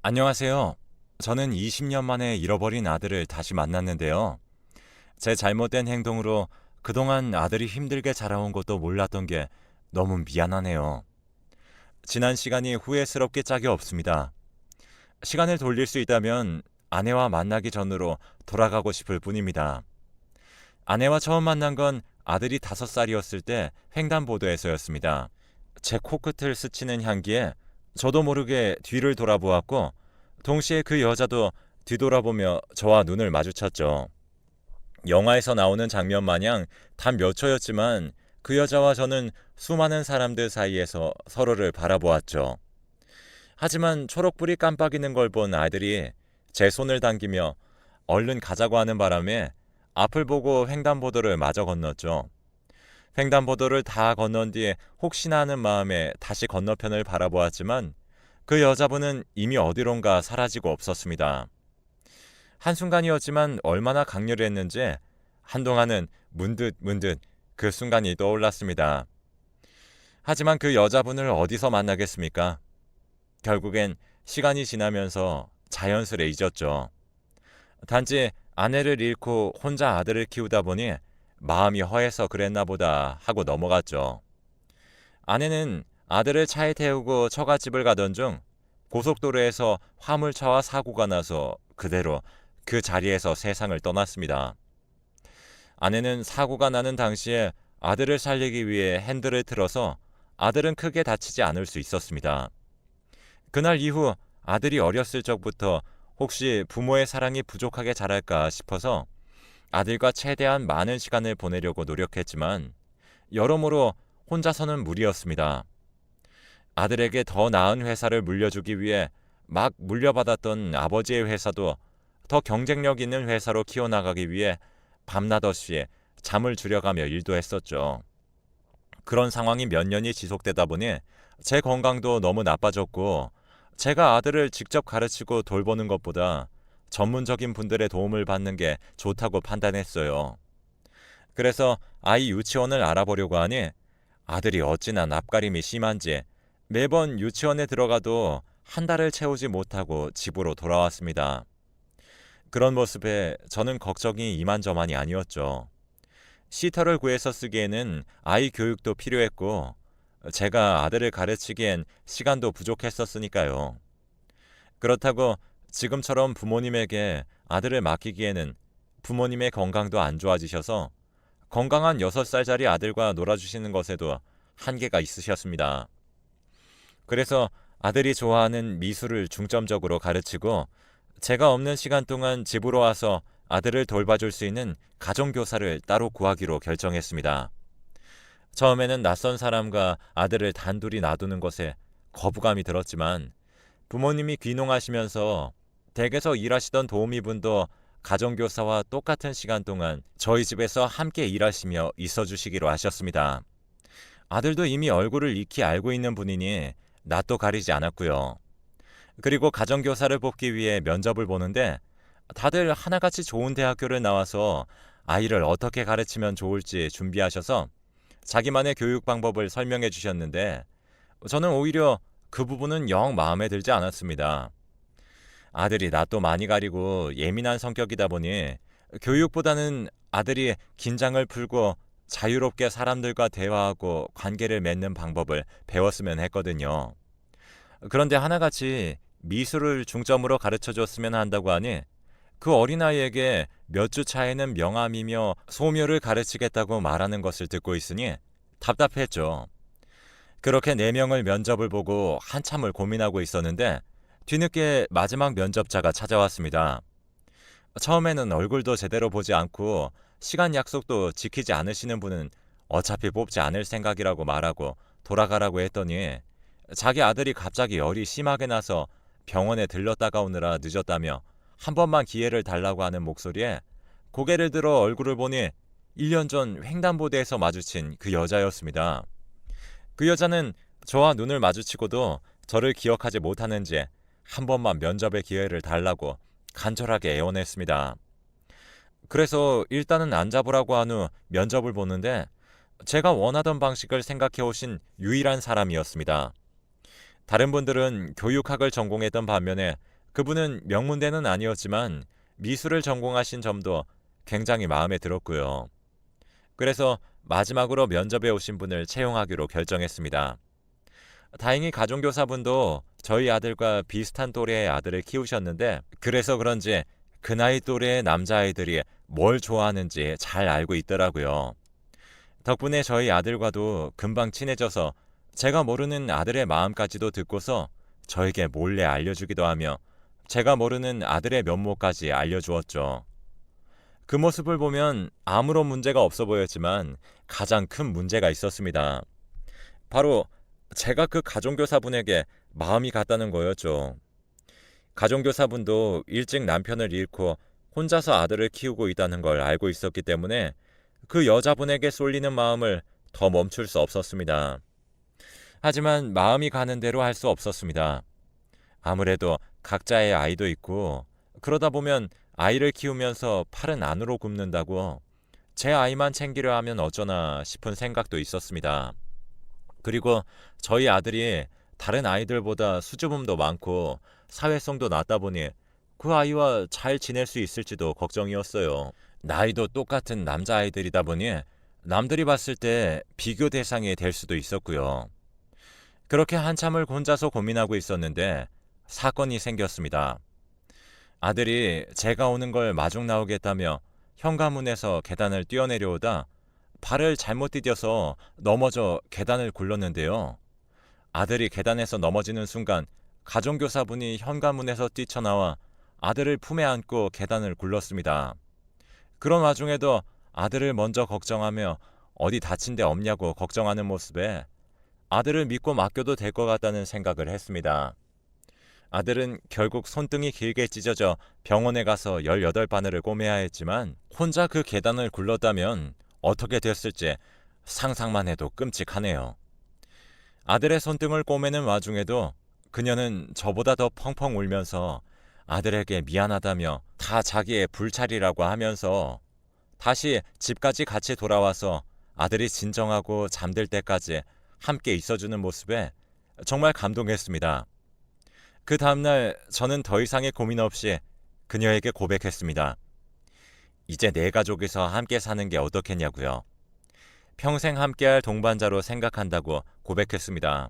안녕하세요. 저는 20년 만에 잃어버린 아들을 다시 만났는데요. 제 잘못된 행동으로 그동안 아들이 힘들게 자라온 것도 몰랐던 게 너무 미안하네요. 지난 시간이 후회스럽게 짝이 없습니다. 시간을 돌릴 수 있다면 아내와 만나기 전으로 돌아가고 싶을 뿐입니다. 아내와 처음 만난 건 아들이 5살이었을 때 횡단보도에서였습니다. 제 코끝을 스치는 향기에 저도 모르게 뒤를 돌아보았고, 동시에 그 여자도 뒤돌아보며 저와 눈을 마주쳤죠. 영화에서 나오는 장면 마냥 단 몇 초였지만 그 여자와 저는 수많은 사람들 사이에서 서로를 바라보았죠. 하지만 초록불이 깜빡이는 걸 본 아들이 제 손을 당기며 얼른 가자고 하는 바람에 앞을 보고 횡단보도를 마저 건넜죠. 횡단보도를 다 건넌 뒤에 혹시나 하는 마음에 다시 건너편을 바라보았지만 그 여자분은 이미 어디론가 사라지고 없었습니다. 한순간이었지만 얼마나 강렬했는지 한동안은 문득 그 순간이 떠올랐습니다. 하지만 그 여자분을 어디서 만나겠습니까? 결국엔 시간이 지나면서 자연스레 잊었죠. 단지 아내를 잃고 혼자 아들을 키우다 보니 마음이 허해서 그랬나 보다 하고 넘어갔죠. 아내는 아들을 차에 태우고 처갓집을 가던 중 고속도로에서 화물차와 사고가 나서 그대로 그 자리에서 세상을 떠났습니다. 아내는 사고가 나는 당시에 아들을 살리기 위해 핸들을 틀어서 아들은 크게 다치지 않을 수 있었습니다. 그날 이후 아들이 어렸을 적부터 혹시 부모의 사랑이 부족하게 자랄까 싶어서 아들과 최대한 많은 시간을 보내려고 노력했지만 여러모로 혼자서는 무리였습니다. 아들에게 더 나은 회사를 물려주기 위해 막 물려받았던 아버지의 회사도 더 경쟁력 있는 회사로 키워나가기 위해 밤낮없이 잠을 줄여가며 일도 했었죠. 그런 상황이 몇 년이 지속되다 보니 제 건강도 너무 나빠졌고, 제가 아들을 직접 가르치고 돌보는 것보다 전문적인 분들의 도움을 받는 게 좋다고 판단했어요. 그래서 아이 유치원을 알아보려고 하니 아들이 어찌나 낯가림이 심한지 매번 유치원에 들어가도 한 달을 채우지 못하고 집으로 돌아왔습니다. 그런 모습에 저는 걱정이 이만저만이 아니었죠. 시터를 구해서 쓰기에는 아이 교육도 필요했고, 제가 아들을 가르치기엔 시간도 부족했었으니까요. 그렇다고 지금처럼 부모님에게 아들을 맡기기에는 부모님의 건강도 안 좋아지셔서 건강한 6살짜리 아들과 놀아주시는 것에도 한계가 있으셨습니다. 그래서 아들이 좋아하는 미술을 중점적으로 가르치고, 제가 없는 시간 동안 집으로 와서 아들을 돌봐줄 수 있는 가정교사를 따로 구하기로 결정했습니다. 처음에는 낯선 사람과 아들을 단둘이 놔두는 것에 거부감이 들었지만 부모님이 귀농하시면서 댁에서 일하시던 도우미분도 가정교사와 똑같은 시간 동안 저희 집에서 함께 일하시며 있어주시기로 하셨습니다. 아들도 이미 얼굴을 익히 알고 있는 분이니 낯도 가리지 않았고요. 그리고 가정교사를 뽑기 위해 면접을 보는데 다들 하나같이 좋은 대학교를 나와서 아이를 어떻게 가르치면 좋을지 준비하셔서 자기만의 교육 방법을 설명해 주셨는데, 저는 오히려 그 부분은 영 마음에 들지 않았습니다. 아들이 낯도 많이 가리고 예민한 성격이다 보니 교육보다는 아들이 긴장을 풀고 자유롭게 사람들과 대화하고 관계를 맺는 방법을 배웠으면 했거든요. 그런데 하나같이 미술을 중점으로 가르쳐줬으면 한다고 하니 그 어린아이에게 몇 주 차에는 명암이며 소묘를 가르치겠다고 말하는 것을 듣고 있으니 답답했죠. 그렇게 4명을 면접을 보고 한참을 고민하고 있었는데 뒤늦게 마지막 면접자가 찾아왔습니다. 처음에는 얼굴도 제대로 보지 않고 시간 약속도 지키지 않으시는 분은 어차피 뽑지 않을 생각이라고 말하고 돌아가라고 했더니 자기 아들이 갑자기 열이 심하게 나서 병원에 들렀다가 오느라 늦었다며 한 번만 기회를 달라고 하는 목소리에 고개를 들어 얼굴을 보니 1년 전 횡단보도에서 마주친 그 여자였습니다. 그 여자는 저와 눈을 마주치고도 저를 기억하지 못하는지 한 번만 면접의 기회를 달라고 간절하게 애원했습니다. 그래서 일단은 앉아보라고 한 후 면접을 보는데 제가 원하던 방식을 생각해 오신 유일한 사람이었습니다. 다른 분들은 교육학을 전공했던 반면에 그분은 명문대는 아니었지만 미술을 전공하신 점도 굉장히 마음에 들었고요. 그래서 마지막으로 면접에 오신 분을 채용하기로 결정했습니다. 다행히 가정교사분도 저희 아들과 비슷한 또래의 아들을 키우셨는데 그래서 그런지 그 나이 또래의 남자아이들이 뭘 좋아하는지 잘 알고 있더라고요. 덕분에 저희 아들과도 금방 친해져서 제가 모르는 아들의 마음까지도 듣고서 저에게 몰래 알려주기도 하며 제가 모르는 아들의 면모까지 알려주었죠. 그 모습을 보면 아무런 문제가 없어 보였지만 가장 큰 문제가 있었습니다. 바로 제가 그 가정교사분에게 마음이 갔다는 거였죠. 가정교사분도 일찍 남편을 잃고 혼자서 아들을 키우고 있다는 걸 알고 있었기 때문에 그 여자분에게 쏠리는 마음을 더 멈출 수 없었습니다. 하지만 마음이 가는 대로 할 수 없었습니다. 아무래도 각자의 아이도 있고 그러다 보면 아이를 키우면서 팔은 안으로 굽는다고 제 아이만 챙기려 하면 어쩌나 싶은 생각도 있었습니다. 그리고 저희 아들이 다른 아이들보다 수줍음도 많고 사회성도 낮다 보니 그 아이와 잘 지낼 수 있을지도 걱정이었어요. 나이도 똑같은 남자아이들이다 보니 남들이 봤을 때 비교 대상이 될 수도 있었고요. 그렇게 한참을 혼자서 고민하고 있었는데 사건이 생겼습니다. 아들이 제가 오는 걸 마중 나오겠다며 현관문에서 계단을 뛰어내려오다 발을 잘못 디뎌서 넘어져 계단을 굴렀는데요. 아들이 계단에서 넘어지는 순간 가정교사분이 현관문에서 뛰쳐나와 아들을 품에 안고 계단을 굴렀습니다. 그런 와중에도 아들을 먼저 걱정하며 어디 다친 데 없냐고 걱정하는 모습에 아들을 믿고 맡겨도 될 것 같다는 생각을 했습니다. 아들은 결국 손등이 길게 찢어져 병원에 가서 18바늘을 꼬매야 했지만 혼자 그 계단을 굴렀다면 어떻게 됐을지 상상만 해도 끔찍하네요. 아들의 손등을 꼬매는 와중에도 그녀는 저보다 더 펑펑 울면서 아들에게 미안하다며 다 자기의 불찰이라고 하면서 다시 집까지 같이 돌아와서 아들이 진정하고 잠들 때까지 함께 있어주는 모습에 정말 감동했습니다. 그 다음날 저는 더 이상의 고민 없이 그녀에게 고백했습니다. 이제 내 가족에서 함께 사는 게 어떻겠냐고요. 평생 함께할 동반자로 생각한다고 고백했습니다.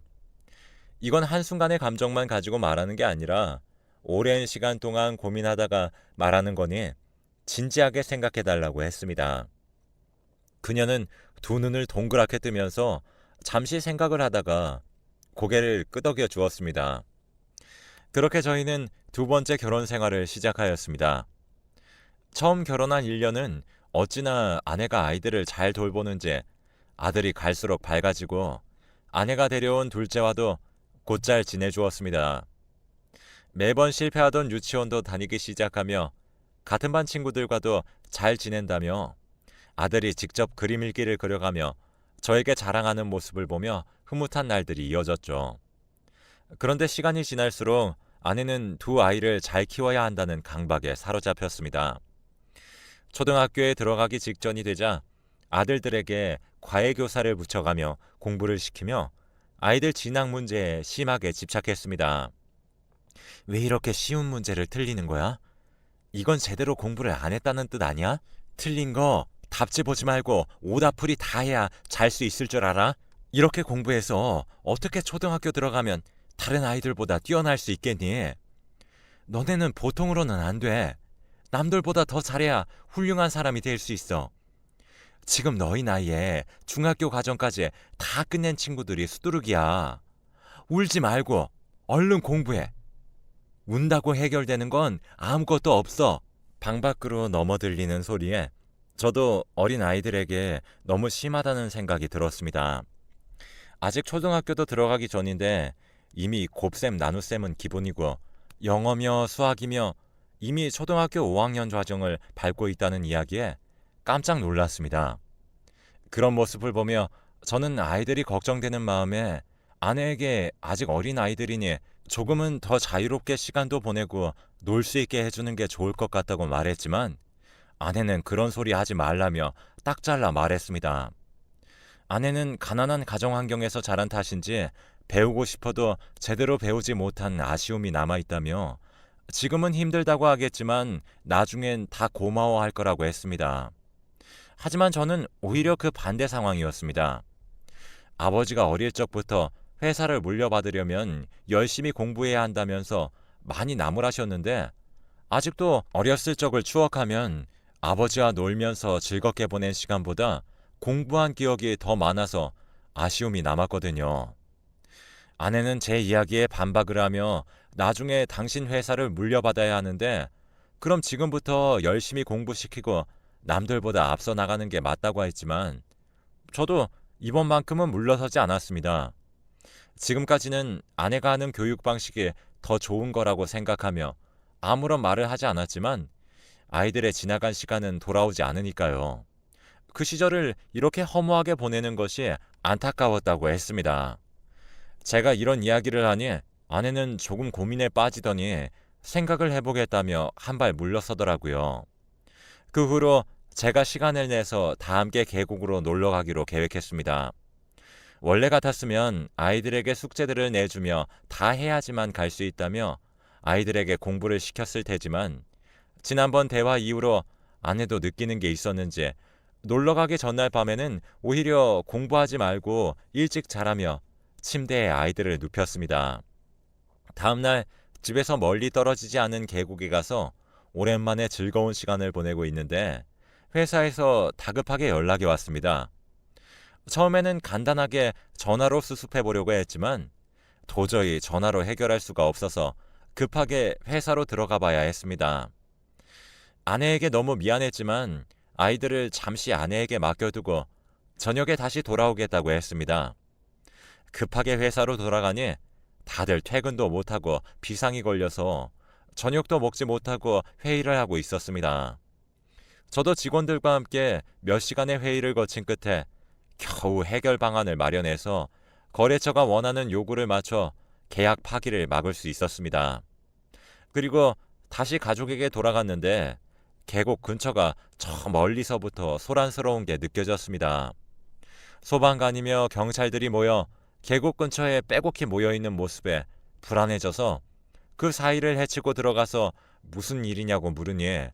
이건 한순간의 감정만 가지고 말하는 게 아니라 오랜 시간 동안 고민하다가 말하는 거니 진지하게 생각해달라고 했습니다. 그녀는 두 눈을 동그랗게 뜨면서 잠시 생각을 하다가 고개를 끄덕여 주었습니다. 그렇게 저희는 두 번째 결혼 생활을 시작하였습니다. 처음 결혼한 1년은 어찌나 아내가 아이들을 잘 돌보는지 아들이 갈수록 밝아지고 아내가 데려온 둘째와도 곧잘 지내주었습니다. 매번 실패하던 유치원도 다니기 시작하며 같은 반 친구들과도 잘 지낸다며 아들이 직접 그림 일기를 그려가며 저에게 자랑하는 모습을 보며 흐뭇한 날들이 이어졌죠. 그런데 시간이 지날수록 아내는 두 아이를 잘 키워야 한다는 강박에 사로잡혔습니다. 초등학교에 들어가기 직전이 되자 아들들에게 과외교사를 붙여가며 공부를 시키며 아이들 진학 문제에 심하게 집착했습니다. 왜 이렇게 쉬운 문제를 틀리는 거야? 이건 제대로 공부를 안 했다는 뜻 아니야? 틀린 거 답지 보지 말고 오답풀이 다 해야 잘 수 있을 줄 알아? 이렇게 공부해서 어떻게 초등학교 들어가면 다른 아이들보다 뛰어날 수 있겠니? 너네는 보통으로는 안 돼. 남들보다 더 잘해야 훌륭한 사람이 될 수 있어. 지금 너희 나이에 중학교 과정까지 다 끝낸 친구들이 수두룩이야. 울지 말고 얼른 공부해. 운다고 해결되는 건 아무것도 없어. 방 밖으로 넘어들리는 소리에 저도 어린 아이들에게 너무 심하다는 생각이 들었습니다. 아직 초등학교도 들어가기 전인데 이미 곱셈 나눗셈은 기본이고 영어며 수학이며 이미 초등학교 5학년 과정을 밟고 있다는 이야기에 깜짝 놀랐습니다. 그런 모습을 보며 저는 아이들이 걱정되는 마음에 아내에게 아직 어린 아이들이니 조금은 더 자유롭게 시간도 보내고 놀 수 있게 해주는 게 좋을 것 같다고 말했지만 아내는 그런 소리 하지 말라며 딱 잘라 말했습니다. 아내는 가난한 가정 환경에서 자란 탓인지 배우고 싶어도 제대로 배우지 못한 아쉬움이 남아있다며 지금은 힘들다고 하겠지만 나중엔 다 고마워할 거라고 했습니다. 하지만 저는 오히려 그 반대 상황이었습니다. 아버지가 어릴 적부터 회사를 물려받으려면 열심히 공부해야 한다면서 많이 나무라셨는데 아직도 어렸을 적을 추억하면 아버지와 놀면서 즐겁게 보낸 시간보다 공부한 기억이 더 많아서 아쉬움이 남았거든요. 아내는 제 이야기에 반박을 하며 나중에 당신 회사를 물려받아야 하는데 그럼 지금부터 열심히 공부시키고 남들보다 앞서 나가는 게 맞다고 했지만 저도 이번만큼은 물러서지 않았습니다. 지금까지는 아내가 하는 교육 방식이 더 좋은 거라고 생각하며 아무런 말을 하지 않았지만 아이들의 지나간 시간은 돌아오지 않으니까요. 그 시절을 이렇게 허무하게 보내는 것이 안타까웠다고 했습니다. 제가 이런 이야기를 하니 아내는 조금 고민에 빠지더니 생각을 해보겠다며 한 발 물러서더라고요. 그 후로 제가 시간을 내서 다 함께 계곡으로 놀러 가기로 계획했습니다. 원래 같았으면 아이들에게 숙제들을 내주며 다 해야지만 갈 수 있다며 아이들에게 공부를 시켰을 테지만 지난번 대화 이후로 아내도 느끼는 게 있었는지 놀러 가기 전날 밤에는 오히려 공부하지 말고 일찍 자라며 침대에 아이들을 눕혔습니다. 다음날 집에서 멀리 떨어지지 않은 계곡에 가서 오랜만에 즐거운 시간을 보내고 있는데 회사에서 다급하게 연락이 왔습니다. 처음에는 간단하게 전화로 수습해 보려고 했지만 도저히 전화로 해결할 수가 없어서 급하게 회사로 들어가 봐야 했습니다. 아내에게 너무 미안했지만 아이들을 잠시 아내에게 맡겨두고 저녁에 다시 돌아오겠다고 했습니다. 급하게 회사로 돌아가니 다들 퇴근도 못하고 비상이 걸려서 저녁도 먹지 못하고 회의를 하고 있었습니다. 저도 직원들과 함께 몇 시간의 회의를 거친 끝에 겨우 해결 방안을 마련해서 거래처가 원하는 요구를 맞춰 계약 파기를 막을 수 있었습니다. 그리고 다시 가족에게 돌아갔는데 계곡 근처가 저 멀리서부터 소란스러운 게 느껴졌습니다. 소방관이며 경찰들이 모여 계곡 근처에 빼곡히 모여있는 모습에 불안해져서 그 사이를 헤치고 들어가서 무슨 일이냐고 물으니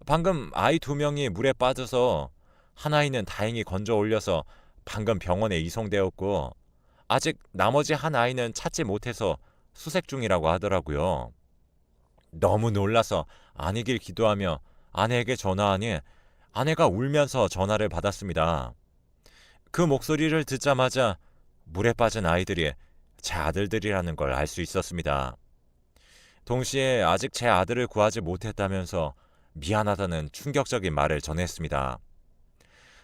방금 아이 2명이 물에 빠져서 한 아이는 다행히 건져 올려서 방금 병원에 이송되었고 아직 나머지 한 아이는 찾지 못해서 수색 중이라고 하더라고요. 너무 놀라서 아니길 기도하며 아내에게 전화하니 아내가 울면서 전화를 받았습니다. 그 목소리를 듣자마자 물에 빠진 아이들이 제 아들들이라는 걸 알 수 있었습니다. 동시에 아직 제 아들을 구하지 못했다면서 미안하다는 충격적인 말을 전했습니다.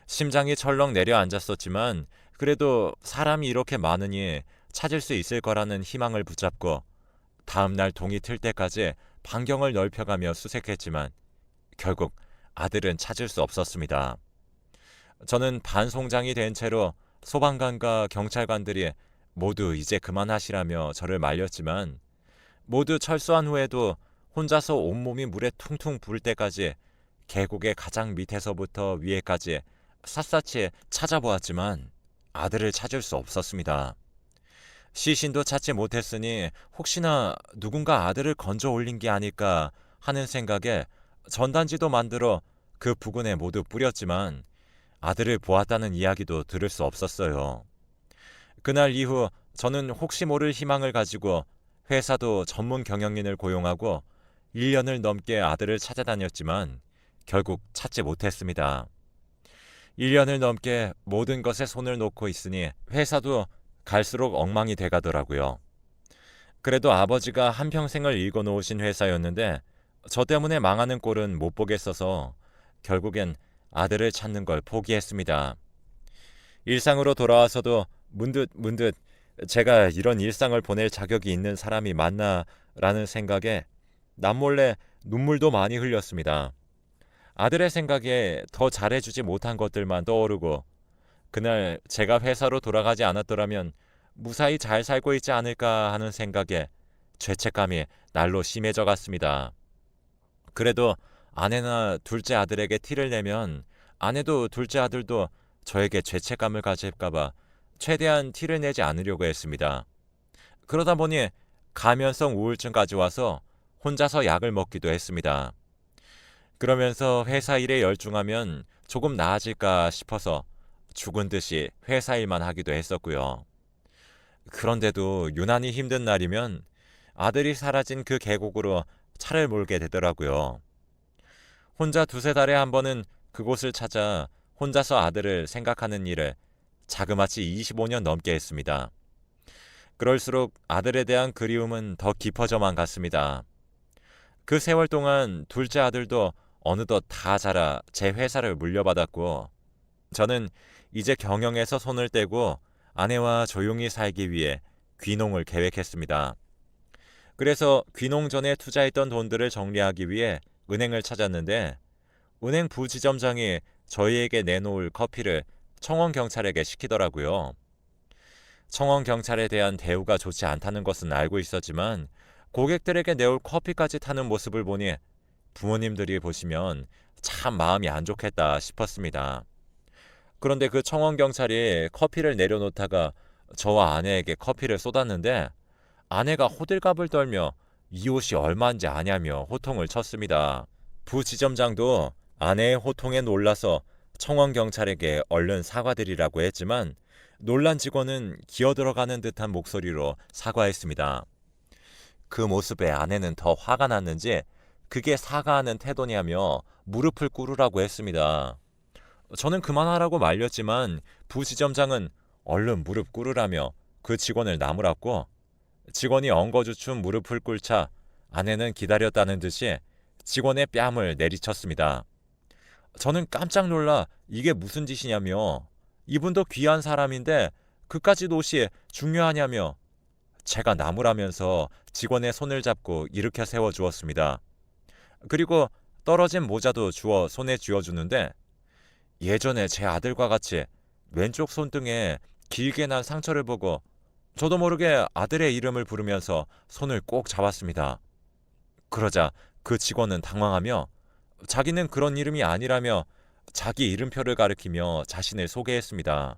심장이 철렁 내려앉았었지만 그래도 사람이 이렇게 많으니 찾을 수 있을 거라는 희망을 붙잡고 다음날 동이 틀 때까지 반경을 넓혀가며 수색했지만 결국 아들은 찾을 수 없었습니다. 저는 반송장이 된 채로 소방관과 경찰관들이 모두 이제 그만하시라며 저를 말렸지만 모두 철수한 후에도 혼자서 온몸이 물에 퉁퉁 부을 때까지 계곡의 가장 밑에서부터 위에까지 샅샅이 찾아보았지만 아들을 찾을 수 없었습니다. 시신도 찾지 못했으니 혹시나 누군가 아들을 건져 올린 게 아닐까 하는 생각에 전단지도 만들어 그 부근에 모두 뿌렸지만 아들을 보았다는 이야기도 들을 수 없었어요. 그날 이후 저는 혹시 모를 희망을 가지고 회사도 전문 경영인을 고용하고 1년을 넘게 아들을 찾아다녔지만 결국 찾지 못했습니다. 1년을 넘게 모든 것에 손을 놓고 있으니 회사도 갈수록 엉망이 돼가더라고요. 그래도 아버지가 한평생을 일궈놓으신 회사였는데 저 때문에 망하는 꼴은 못 보겠어서 결국엔 아들을 찾는 걸 포기했습니다. 일상으로 돌아와서도 문득 제가 이런 일상을 보낼 자격이 있는 사람이 맞나라는 생각에 남몰래 눈물도 많이 흘렸습니다. 아들의 생각에 더 잘해주지 못한 것들만 떠오르고 그날 제가 회사로 돌아가지 않았더라면 무사히 잘 살고 있지 않을까 하는 생각에 죄책감이 날로 심해져 갔습니다. 그래도 아내나 둘째 아들에게 티를 내면 아내도 둘째 아들도 저에게 죄책감을 가질까봐 최대한 티를 내지 않으려고 했습니다. 그러다 보니 가면성 우울증까지 와서 혼자서 약을 먹기도 했습니다. 그러면서 회사 일에 열중하면 조금 나아질까 싶어서 죽은 듯이 회사 일만 하기도 했었고요. 그런데도 유난히 힘든 날이면 아들이 사라진 그 계곡으로 차를 몰게 되더라고요. 혼자 두세 달에 한 번은 그곳을 찾아 혼자서 아들을 생각하는 일을 자그마치 25년 넘게 했습니다. 그럴수록 아들에 대한 그리움은 더 깊어져만 갔습니다. 그 세월 동안 둘째 아들도 어느덧 다 자라 제 회사를 물려받았고, 저는 이제 경영에서 손을 떼고 아내와 조용히 살기 위해 귀농을 계획했습니다. 그래서 귀농 전에 투자했던 돈들을 정리하기 위해 은행을 찾았는데, 은행 부지점장이 저희에게 내놓을 커피를 청원경찰에게 시키더라고요. 청원경찰에 대한 대우가 좋지 않다는 것은 알고 있었지만 고객들에게 내올 커피까지 타는 모습을 보니 부모님들이 보시면 참 마음이 안 좋겠다 싶었습니다. 그런데 그 청원경찰이 커피를 내려놓다가 저와 아내에게 커피를 쏟았는데, 아내가 호들갑을 떨며 이 옷이 얼마인지 아냐며 호통을 쳤습니다. 부지점장도 아내의 호통에 놀라서 청원경찰에게 얼른 사과드리라고 했지만, 놀란 직원은 기어들어가는 듯한 목소리로 사과했습니다. 그 모습에 아내는 더 화가 났는지 그게 사과하는 태도냐며 무릎을 꿇으라고 했습니다. 저는 그만하라고 말렸지만 부지점장은 얼른 무릎 꿇으라며 그 직원을 나무랐고, 직원이 엉거주춤 무릎을 꿇자 아내는 기다렸다는 듯이 직원의 뺨을 내리쳤습니다. 저는 깜짝 놀라 이게 무슨 짓이냐며, 이분도 귀한 사람인데 그까짓 옷이 중요하냐며 제가 나무라면서 직원의 손을 잡고 일으켜 세워주었습니다. 그리고 떨어진 모자도 주워 손에 쥐어주는데, 예전에 제 아들과 같이 왼쪽 손등에 길게 난 상처를 보고 저도 모르게 아들의 이름을 부르면서 손을 꼭 잡았습니다. 그러자 그 직원은 당황하며 자기는 그런 이름이 아니라며 자기 이름표를 가리키며 자신을 소개했습니다.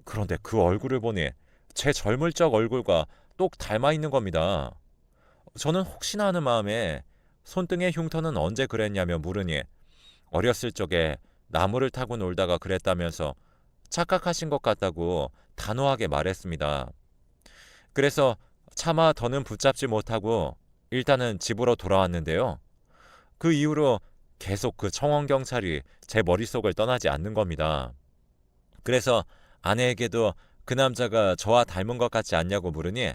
그런데 그 얼굴을 보니 제 젊을 적 얼굴과 똑 닮아 있는 겁니다. 저는 혹시나 하는 마음에 손등의 흉터는 언제 그랬냐며 물으니, 어렸을 적에 나무를 타고 놀다가 그랬다면서 착각하신 것 같다고 단호하게 말했습니다. 그래서 차마 더는 붙잡지 못하고 일단은 집으로 돌아왔는데요. 그 이후로 계속 그 청원경찰이 제 머릿속을 떠나지 않는 겁니다. 그래서 아내에게도 그 남자가 저와 닮은 것 같지 않냐고 물으니,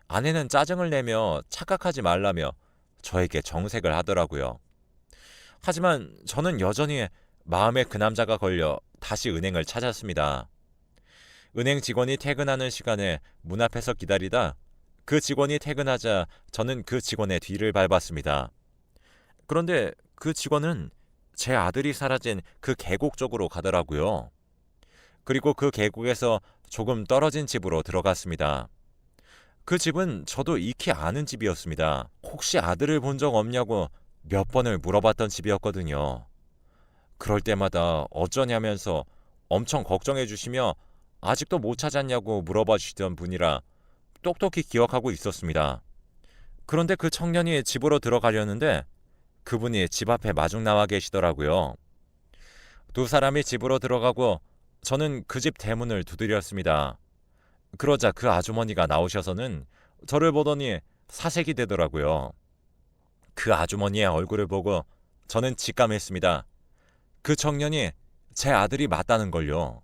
아내는 짜증을 내며 착각하지 말라며 저에게 정색을 하더라고요. 하지만 저는 여전히 마음에 그 남자가 걸려 다시 은행을 찾았습니다. 은행 직원이 퇴근하는 시간에 문 앞에서 기다리다 그 직원이 퇴근하자 저는 그 직원의 뒤를 밟았습니다. 그런데 그 직원은 제 아들이 사라진 그 계곡 쪽으로 가더라고요. 그리고 그 계곡에서 조금 떨어진 집으로 들어갔습니다. 그 집은 저도 익히 아는 집이었습니다. 혹시 아들을 본 적 없냐고 몇 번을 물어봤던 집이었거든요. 그럴 때마다 어쩌냐면서 엄청 걱정해 주시며 아직도 못 찾았냐고 물어봐 주시던 분이라 똑똑히 기억하고 있었습니다. 그런데 그 청년이 집으로 들어가려는데 그분이 집 앞에 마중 나와 계시더라고요. 두 사람이 집으로 들어가고 저는 그 집 대문을 두드렸습니다. 그러자 그 아주머니가 나오셔서는 저를 보더니 사색이 되더라고요. 그 아주머니의 얼굴을 보고 저는 직감했습니다. 그 청년이 제 아들이 맞다는 걸요.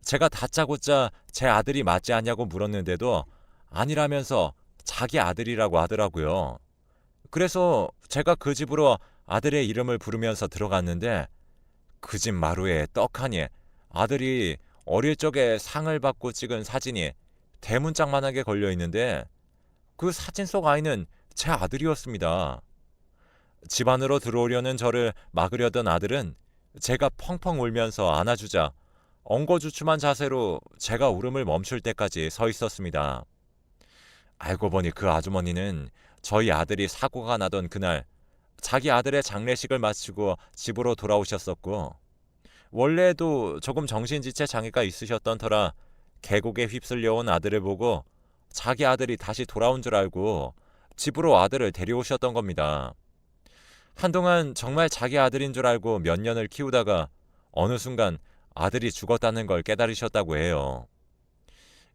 제가 다짜고짜 제 아들이 맞지 않냐고 물었는데도 아니라면서 자기 아들이라고 하더라고요. 그래서 제가 그 집으로 아들의 이름을 부르면서 들어갔는데, 그 집 마루에 떡하니 아들이 어릴 적에 상을 받고 찍은 사진이 대문짝만하게 걸려 있는데, 그 사진 속 아이는 제 아들이었습니다. 집 안으로 들어오려는 저를 막으려던 아들은 제가 펑펑 울면서 안아주자 엉거주춤한 자세로 제가 울음을 멈출 때까지 서 있었습니다. 알고 보니 그 아주머니는 저희 아들이 사고가 나던 그날 자기 아들의 장례식을 마치고 집으로 돌아오셨었고, 원래도 조금 정신지체 장애가 있으셨던 터라 계곡에 휩쓸려온 아들을 보고 자기 아들이 다시 돌아온 줄 알고 집으로 아들을 데려오셨던 겁니다. 한동안 정말 자기 아들인 줄 알고 몇 년을 키우다가 어느 순간 아들이 죽었다는 걸 깨달으셨다고 해요.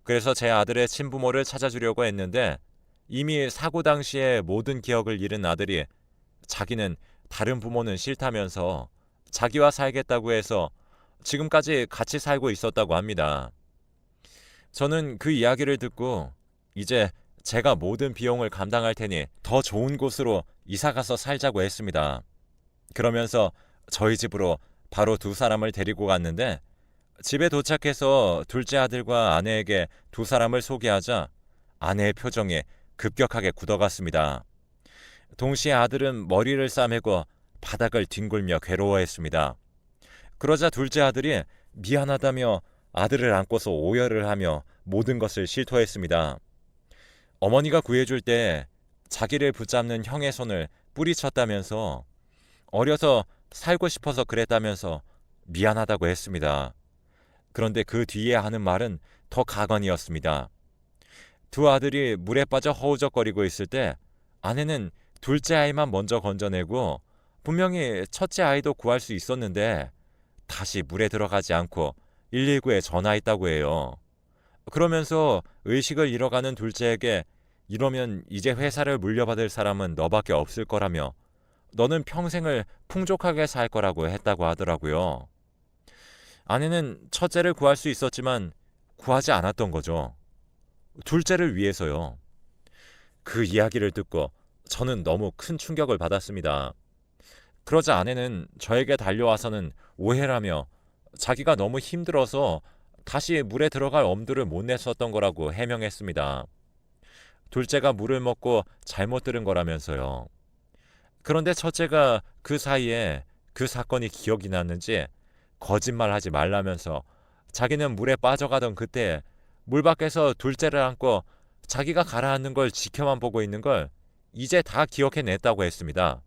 그래서 제 아들의 친부모를 찾아주려고 했는데 이미 사고 당시에 모든 기억을 잃은 아들이 자기는 다른 부모는 싫다면서 자기와 살겠다고 해서 지금까지 같이 살고 있었다고 합니다. 저는 그 이야기를 듣고 이제 제가 모든 비용을 감당할 테니 더 좋은 곳으로 이사 가서 살자고 했습니다. 그러면서 저희 집으로 바로 두 사람을 데리고 갔는데 집에 도착해서 둘째 아들과 아내에게 두 사람을 소개하자 아내의 표정이 급격하게 굳어갔습니다. 동시에 아들은 머리를 싸매고 바닥을 뒹굴며 괴로워했습니다. 그러자 둘째 아들이 미안하다며 아들을 안고서 오열을 하며 모든 것을 실토했습니다. 어머니가 구해줄 때 자기를 붙잡는 형의 손을 뿌리쳤다면서 어려서 살고 싶어서 그랬다면서 미안하다고 했습니다. 그런데 그 뒤에 하는 말은 더 가관이었습니다. 두 아들이 물에 빠져 허우적거리고 있을 때 아내는 둘째 아이만 먼저 건져내고 분명히 첫째 아이도 구할 수 있었는데 다시 물에 들어가지 않고 119에 전화했다고 해요. 그러면서 의식을 잃어가는 둘째에게 이러면 이제 회사를 물려받을 사람은 너밖에 없을 거라며 너는 평생을 풍족하게 살 거라고 했다고 하더라고요. 아내는 첫째를 구할 수 있었지만 구하지 않았던 거죠. 둘째를 위해서요. 그 이야기를 듣고 저는 너무 큰 충격을 받았습니다. 그러자 아내는 저에게 달려와서는 오해라며 자기가 너무 힘들어서 다시 물에 들어갈 엄두를 못 냈었던 거라고 해명했습니다. 둘째가 물을 먹고 잘못 들은 거라면서요. 그런데 첫째가 그 사이에 그 사건이 기억이 났는지 거짓말하지 말라면서 자기는 물에 빠져가던 그때 물 밖에서 둘째를 안고 자기가 가라앉는 걸 지켜만 보고 있는 걸 이제 다 기억해냈다고 했습니다.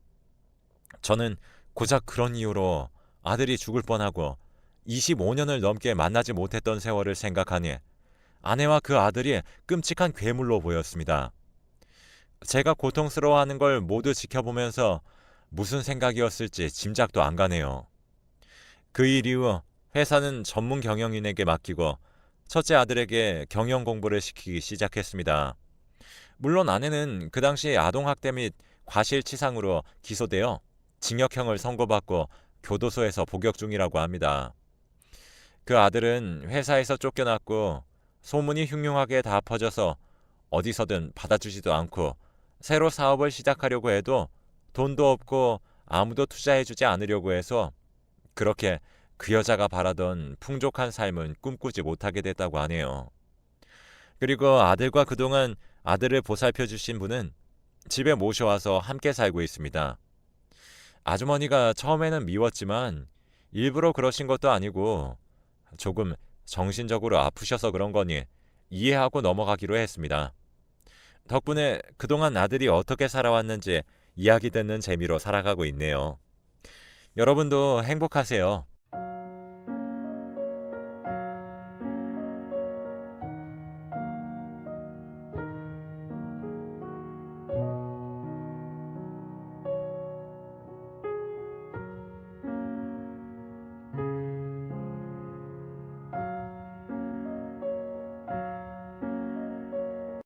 저는 고작 그런 이유로 아들이 죽을 뻔하고 25년을 넘게 만나지 못했던 세월을 생각하니 아내와 그 아들이 끔찍한 괴물로 보였습니다. 제가 고통스러워하는 걸 모두 지켜보면서 무슨 생각이었을지 짐작도 안 가네요. 그 일 이후 회사는 전문 경영인에게 맡기고 첫째 아들에게 경영 공부를 시키기 시작했습니다. 물론 아내는 그 당시 아동학대 및 과실치상으로 기소되어 징역형을 선고받고 교도소에서 복역 중이라고 합니다. 그 아들은 회사에서 쫓겨났고 소문이 흉흉하게 다 퍼져서 어디서든 받아주지도 않고 새로 사업을 시작하려고 해도 돈도 없고 아무도 투자해주지 않으려고 해서 그렇게 그 여자가 바라던 풍족한 삶은 꿈꾸지 못하게 됐다고 하네요. 그리고 아들과 그동안 아들을 보살펴 주신 분은 집에 모셔와서 함께 살고 있습니다. 아주머니가 처음에는 미웠지만 일부러 그러신 것도 아니고 조금 정신적으로 아프셔서 그런 거니 이해하고 넘어가기로 했습니다. 덕분에 그동안 아들이 어떻게 살아왔는지 이야기 듣는 재미로 살아가고 있네요. 여러분도 행복하세요.